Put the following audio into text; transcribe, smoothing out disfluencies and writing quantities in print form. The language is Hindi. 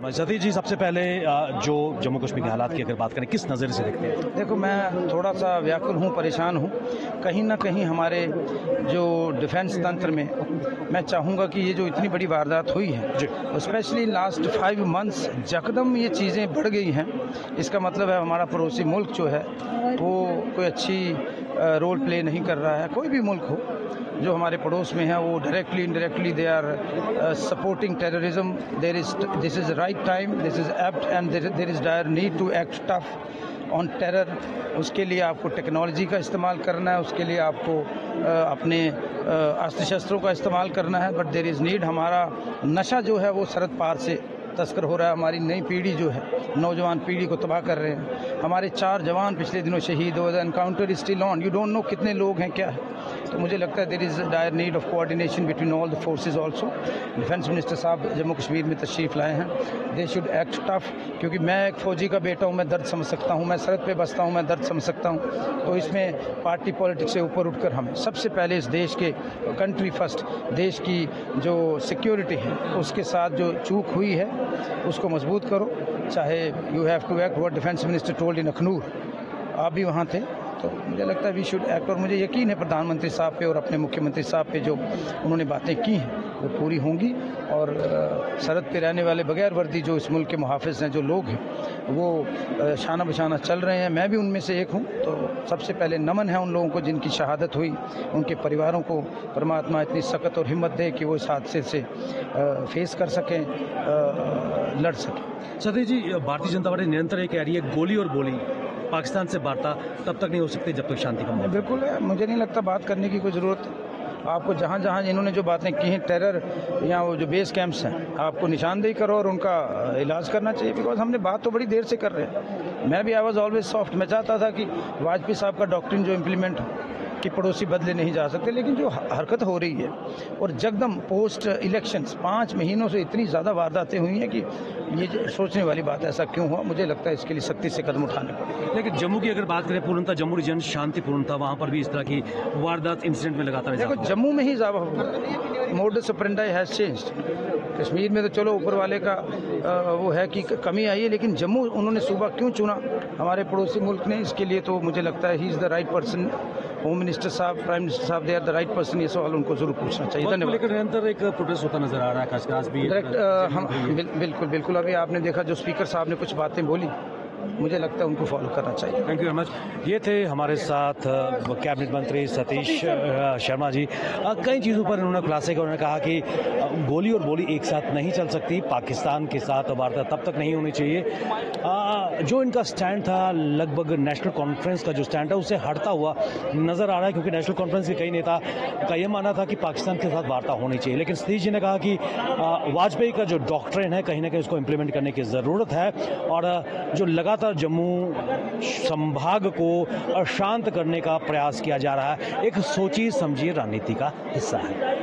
सतीश जी, सबसे पहले जो जम्मू कश्मीर के हालात की अगर बात करें, किस नज़र से देखते हैं? देखो, मैं थोड़ा सा व्याकुल हूँ, परेशान हूँ। कहीं ना कहीं हमारे जो डिफेंस तंत्र में मैं चाहूँगा कि ये जो इतनी बड़ी वारदात हुई है, स्पेशली लास्ट 5 मंथ्स यकदम ये चीज़ें बढ़ गई हैं। इसका मतलब है हमारा पड़ोसी मुल्क जो है वो कोई अच्छी रोल प्ले नहीं कर रहा है। कोई भी मुल्क हो जो हमारे पड़ोस में है, वो directly indirectly they are supporting terrorism. This is right time, this is apt and there is dire need to act tough on terror. उसके लिए आपको टेक्नोलॉजी का इस्तेमाल करना है, उसके लिए आपको अपने अस्त्र शस्त्रों का इस्तेमाल करना है। बट देयर इज़ नीड, हमारा नशा जो है वो सरहद पार से तस्कर हो रहा है। हमारी नई पीढ़ी जो है, नौजवान पीढ़ी को तबाह कर रहे हैं। हमारे 4 जवान पिछले दिनों शहीद हो गए। Encounter still on, you don't know कितने लोग हैं, क्या है। तो मुझे लगता है there is dire need of coordination between all the forces also. Defence minister साहब जम्मू कश्मीर में तशरीफ़ लाए हैं, दे शुड एक्ट टफ। क्योंकि मैं एक फ़ौजी का बेटा हूँ, मैं दर्द समझ सकता हूँ, मैं सरहद पे बसता हूँ, मैं दर्द समझ सकता हूँ। तो इसमें पार्टी पॉलिटिक्स से ऊपर उठकर हमें सबसे पहले इस देश के कंट्री फर्स्ट, देश की जो सिक्योरिटी है उसके साथ जो चूक हुई है उसको मजबूत करो। चाहे you have to act what defence minister told in Akhnoor, आप भी वहाँ थे। तो मुझे लगता है वी शुड एक्ट। और मुझे यकीन है प्रधानमंत्री साहब पे और अपने मुख्यमंत्री साहब पे जो उन्होंने बातें की हैं वो पूरी होंगी। और सरहद पे रहने वाले बगैर वर्दी जो इस मुल्क के मुहाफ़िज़ हैं, जो लोग हैं, वो शाना बशाना चल रहे हैं। मैं भी उनमें से एक हूँ। तो सबसे पहले नमन है उन लोगों को जिनकी शहादत हुई, उनके परिवारों को परमात्मा इतनी सकत और हिम्मत दे कि वो इस हादसे से फेस कर सकें, लड़ सकें। सतीश जी, भारतीय जनता पार्टी निरंतर ये कह रही है गोली और बोली, पाकिस्तान से वार्ता तब तक नहीं हो सकती जब तक शांति का माहौल। बिल्कुल है, मुझे नहीं लगता बात करने की कोई ज़रूरत। आपको जहाँ जहाँ इन्होंने जो बातें की हैं, टेरर या वो जो बेस कैंप्स हैं, आपको निशानदेही करो और उनका इलाज करना चाहिए। बिकॉज हमने बात तो बड़ी देर से कर रहे हैं। मैं भी आई वॉज ऑलवेज सॉफ्ट। मैं चाहता था कि वाजपेयी साहब का डॉक्ट्रिन जो इम्प्लीमेंट कि पड़ोसी बदले नहीं जा सकते, लेकिन जो हरकत हो रही है और जगदम पोस्ट इलेक्शंस 5 महीनों से इतनी ज़्यादा वारदातें हुई हैं कि ये सोचने वाली बात है ऐसा क्यों हुआ। मुझे लगता है इसके लिए सख्ती से कदम उठाने पड़ेंगे। लेकिन जम्मू की अगर बात करें, पूर्णतः जम्मू रीजन शांतिपूर्ण था, वहाँ पर भी इस तरह की वारदात इंसिडेंट में लगातार देखो, जम्मू में ही modus operandi has changed. Kashmir में तो चलो ऊपर वाले का वो है कि कमी आई है, लेकिन जम्मू उन्होंने सूबा क्यों चुना हमारे पड़ोसी मुल्क ने, इसके लिए तो मुझे लगता है he is the right person. Home minister साहब, प्राइम मिनिस्टर साहब, they are the right person. ये सवाल उनको जरूर पूछना चाहिए। धन्यवाद। लेकर निरंतर एक प्रोटेस्ट होता नजर आ रहा है, खासकर भी हम बिल्कुल अभी आपने देखा जो स्पीकर साहब ने कुछ बातें बोली, मुझे लगता है उनको फॉलो करना चाहिए। Thank you very much. ये थे हमारे साथ कैबिनेट मंत्री सतीश शर्मा जी। कई चीज़ों पर उन्होंने खुलासे किया। उन्होंने कहा कि गोली और बोली एक साथ नहीं चल सकती, पाकिस्तान के साथ वार्ता तब तक नहीं होनी चाहिए। जो इनका स्टैंड था, लगभग नेशनल कॉन्फ्रेंस का जो स्टैंड है उससे हटता हुआ नज़र आ रहा है, क्योंकि नेशनल कॉन्फ्रेंस के कई नेता का ये मानना था कि पाकिस्तान के साथ वार्ता होनी चाहिए। लेकिन सतीश जी ने कहा कि वाजपेयी का जो डॉक्ट्रिन है कहीं ना कहीं उसको इम्प्लीमेंट करने की ज़रूरत है। और जो लगातार जम्मू संभाग को अशांत करने का प्रयास किया जा रहा है, एक सोची समझी रणनीति का हिस्सा है।